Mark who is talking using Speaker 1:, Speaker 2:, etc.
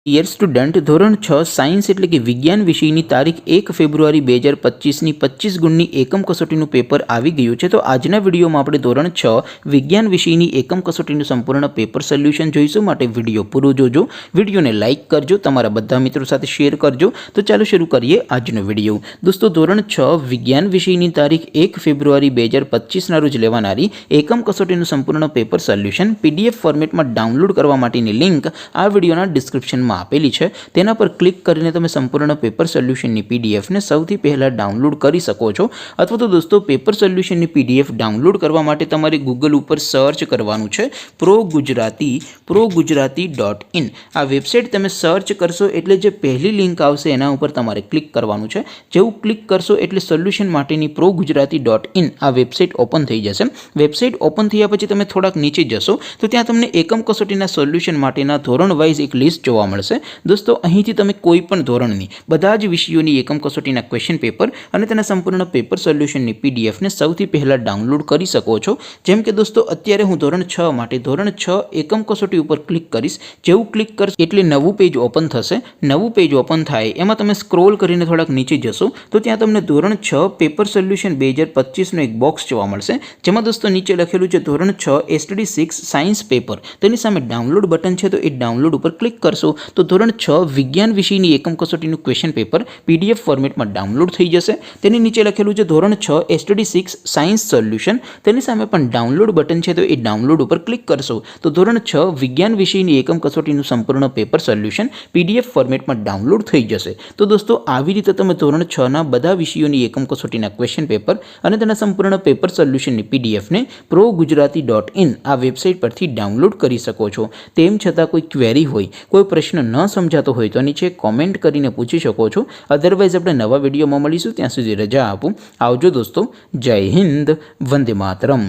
Speaker 1: Dear student, ધોરણ 6 science એટલે કે વિજ્ઞાન વિષયની તારીખ 1 ફેબ્રુઆરી 2025ની 25 ગુણની એકમ કસોટીનું પેપર આવી ગયું છે. તો આજના વિડીયોમાં આપણે ધોરણ 6 વિજ્ઞાન વિષયની એકમ કસોટીનું સંપૂર્ણ પેપર સોલ્યુશન જોઈશું. માટે વિડીયો પૂરો જોજો, વિડીયોને લાઇક કરજો, તમારા બધા મિત્રો સાથે શેર કરજો. તો ચાલો શરૂ કરીએ આજનો વિડીયો. દોસ્તો, ધોરણ 6 વિજ્ઞાન વિષયની તારીખ 1 ફેબ્રુઆરી 2025ના રોજ લેવાનારી એકમ કસોટીનું સંપૂર્ણ પેપર સોલ્યુશન PDF ફોર્મેટમાં ડાઉનલોડ કરવા માટેની લિંક આ વિડીયોના ડિસ્ક્રિપ્શનમાં આપેલી છે. તેના પર ક્લિક કરીને તમે સંપૂર્ણ પેપર સોલ્યુશનની PDF ને સૌથી પહેલા ડાઉનલોડ કરી શકો છો. અથવા તો દોસ્તો, પેપર સોલ્યુશનની PDF ડાઉનલોડ કરવા માટે તમારે ગૂગલ ઉપર સર્ચ કરવાનું છે progujarati.in. આ વેબસાઇટ તમે સર્ચ કરશો એટલે જે પહેલી લિંક આવશે એના ઉપર તમારે ક્લિક કરવાનું છે. જેવું ક્લિક કરશો એટલે સોલ્યુશન માટેની progujarati.in આ વેબસાઇટ ઓપન થઈ જશે. વેબસાઇટ ઓપન થયા પછી તમે થોડાક નીચે જશો તો ત્યાં તમને એકમ કસોટીના સોલ્યુશન માટેના ધોરણ વાઇઝ એક લિસ્ટ જોવા મળશે. દોસ્તો, અહીંથી તમે કોઈ પણ ધોરણની બધા જ વિષયોની એકમ કસોટીના ક્વેશ્ચન પેપર અને તેના સંપૂર્ણ પેપર સોલ્યુશનની PDF ને સૌથી પહેલા ડાઉનલોડ કરી શકો છો. જેમ કે દોસ્તો, અત્યારે હું ધોરણ 6 માટે ધોરણ 6 એકમ કસોટી ઉપર ક્લિક કરીશ. જેવું ક્લિક કરશો એટલે નવું પેજ ઓપન થશે. નવું પેજ ઓપન થાય એમાં તમે સ્ક્રોલ કરીને થોડાક નીચે જશો તો ત્યાં તમને ધોરણ 6 પેપર સોલ્યુશન 2025નો એક બોક્સ જોવા મળશે. જેમાં દોસ્તો નીચે લખેલું છે ધોરણ 6 STD 6 સાયન્સ પેપર. તેની સામે ડાઉનલોડ બટન છે, તો એ ડાઉનલોડ ઉપર ક્લિક કરશો તો ધોરણ 6 વિજ્ઞાન વિષયની એકમ કસોટીનું ક્વેશ્ચન પેપર PDF ફોર્મેટમાં ડાઉનલોડ થઈ જશે. તેની નીચે લખેલું છે ધોરણ 6 STD 6 સાયન્સ સોલ્યુશન. તેની સામે પણ ડાઉનલોડ બટન છે, તો એ ડાઉનલોડ ઉપર ક્લિક કરશો તો ધોરણ 6 વિજ્ઞાન વિષયની એકમ કસોટીનું સંપૂર્ણ પેપર સોલ્યુશન PDF ફોર્મેટમાં ડાઉનલોડ થઈ જશે. તો દોસ્તો, આવી રીતે તમે ધોરણ 6ના બધા વિષયોની એકમ કસોટીના ક્વેશ્ચન પેપર અને તેના સંપૂર્ણ પેપર સોલ્યુશનની PDF ને progujarati.in આ વેબસાઇટ પરથી ડાઉનલોડ કરી શકો છો. તેમ છતાં કોઈ ક્વેરી હોય, કોઈ પ્રશ્ન ન સમજાતો હોય તો નીચે કોમેન્ટ કરીને પૂછી શકો છો. અધરવાઇઝ આપણે નવા વિડીયોમાં મળીશું. ત્યાં સુધી રજા આપું. આવજો દોસ્તો. જય હિન્દ. વંદે માતરમ.